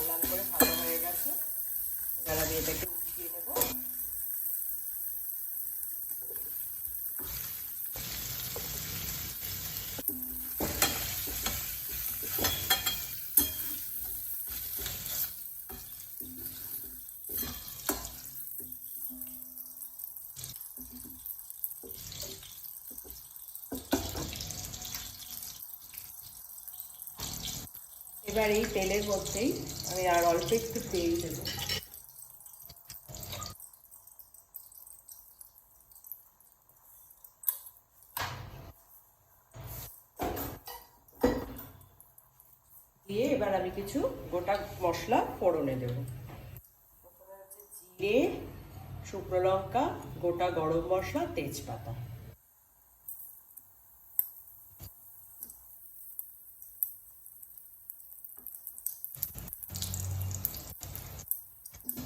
লাল লাল করে ভাজা হয়ে গেছে। এবার আমি এটাকে উঠিয়ে নেব। এবার এই তেলের মধ্যেই আমি আর অল্প একটু তেল দেব। দিয়ে এবার আমি কিছু গোটা মশলা ফোড়নে দেব। প্রথমে হচ্ছে জিরে, শুকনো লঙ্কা, গোটা গরম মশলা, তেজপাতা।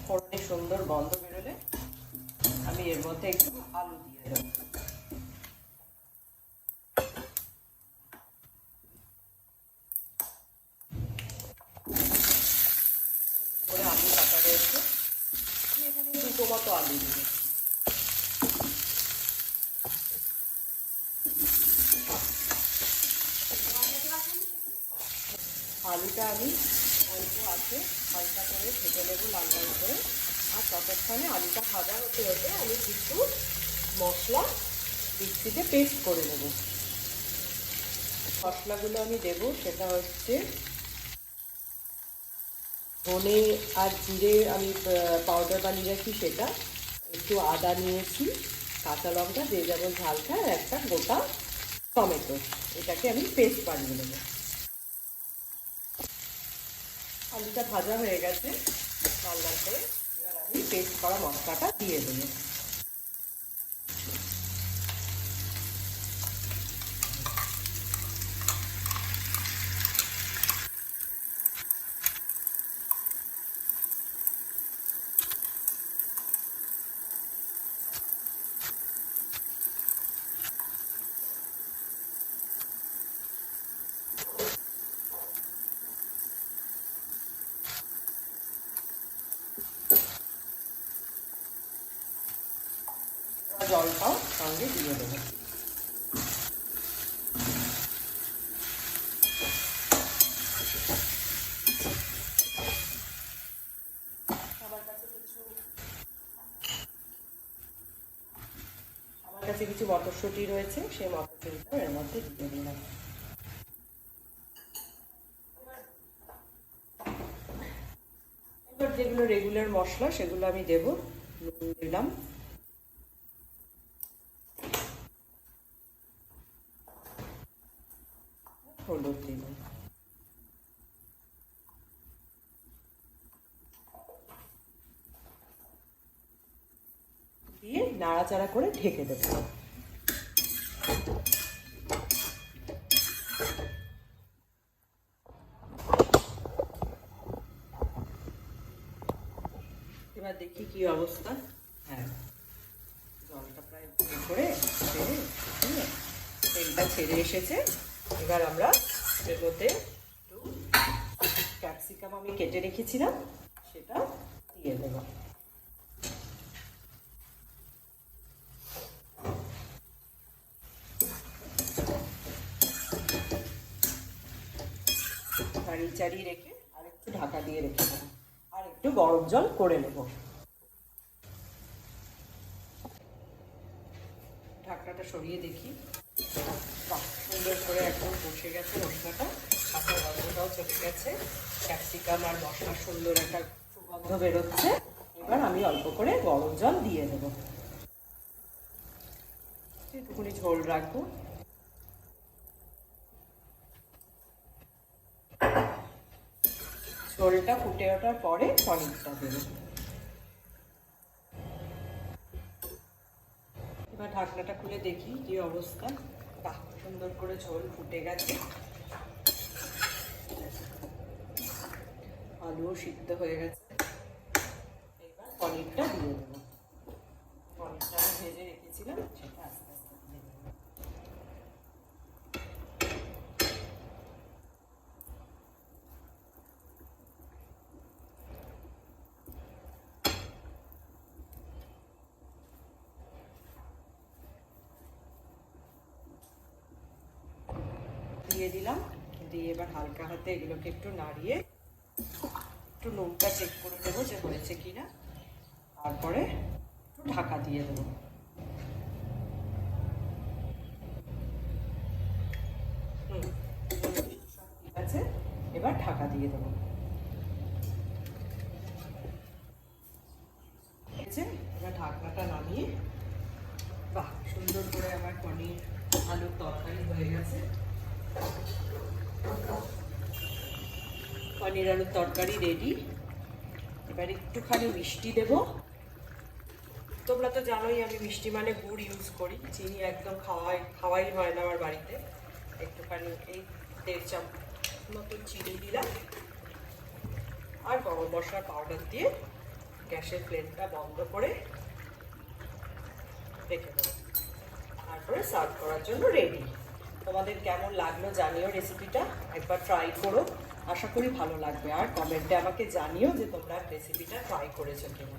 ফোড়নে সুন্দর গন্ধ বেরোলে আমি এর মধ্যে একটু আলু দিয়ে দেব। করে আলু কাটা রয়েছে, আমি এখানে দুটো মতো আলু দিয়েছি। আলুটা আমি অল্প আছে হালকা করে ভেজে নেব লাল লাল করে। আর ততক্ষণে আলুটা ভাজা হতে হতে আমি কিছু মশলা মিক্সিতে পেস্ট করে নেব। মশলাগুলো আমি দেব, সেটা হচ্ছে ধনে আর জিরে আমি পাউডার বানিয়ে রাখি সেটা, একটু আদা নিয়েছি, কাঁচা লঙ্কা যে যেমন ঝাল খায়, আর একটা গোটা টমেটো, এটাকে আমি পেস্ট বানিয়ে নেব। আলুটা ভাজা হয়ে গেছে লাল লাল করে, এবার আমি পেস্ট করা মশলাটা দিয়ে দেবো। জলটাও সঙ্গে দিয়ে দেবো। আমার কাছে কিছু মটরশুঁটি রয়েছে, সেই মটরশুঁটিটা এর মধ্যে দিয়ে দিলাম। এবার যেগুলো রেগুলার মশলা সেগুলো আমি দেবো। নুন দিলাম, হলুদ দিলাম, দিয়ে নাড়াচাড়া করে ঢেকে দেবো। এবার দেখি কি অবস্থা। হ্যাঁ, জলটা প্রায় করে তেলটা ছেড়ে এসেছে। এবার আমরা এর মধ্যে একটু ক্যাপসিকাম আমি কেটে রেখেছিলাম সেটা দিয়ে দেবো। নাড়িয়ে চাড়িয়ে রেখে আর একটু ঢাকা দিয়ে রেখে দেবো, আর একটু গরম জল করে নেব। ঢাকনাটা সরিয়ে দেখি, সুন্দর করে একদম বসে গেছে মশলাটা, কাঁচা গন্ধটাও চলে গেছে, ক্যাপসিকাম আর মশলার সুন্দর একটা সুগন্ধ বেরোচ্ছে। এবার আমি অল্প করে গরম জল দিয়ে দেবো, একটুখানি ঝোল রাখবো। ঝোলটা ফুটে ওঠার পরে পনিরটা দেবো। এবার ঢাকনাটা খুলে দেখি কি অবস্থা। বাহ, সুন্দর করে ঝোল ফুটে গেছে, আলুও সিদ্ধ হয়ে গেছে। এবার পনিরটা দিয়ে দেবো। পনিরটা আমি ভেজে রেখেছিলাম সেটা আস্তে আস্তে দিয়ে দেবো। দিয়ে দিলাম, দিয়ে এবার হালকা হাতে এগুলোকে একটু নাড়িয়ে একটু নুনটা চেক করে দেবো যে হয়েছে কিনা, তারপরে একটু ঢাকা দিয়ে দেবো। ঠিক আছে, এবার ঢাকা দিয়ে দেবো। এবার ঢাকনাটা নামিয়ে, বাহ সুন্দর করে আমার পনির আলুর তরকারি হয়ে গেছে। পনির আলুর তরকারি রেডি। এবার একটুখানি মিষ্টি দেব। তোমরা তো জানোই আমি মিষ্টি মানে গুড় ইউজ করি, চিনি একদম খাওয়াই হয় না আমার বাড়িতে। একটুখানি এই 1.5 চামচ মতো চিনি দিলাম, আর গরম মশলা পাউডার দিয়ে গ্যাসের ফ্লেমটা বন্ধ করে রেখে দেবো। তারপরে সার্ভ করার জন্য রেডি। তোমাদের কেমন লাগলো জানিও, রেসিপিটা একবার ট্রাই করো, আশা করি ভালো লাগবে। আর কমেন্টে আমাকে জানিও যে তোমরা রেসিপিটা ট্রাই করেছো কিনা।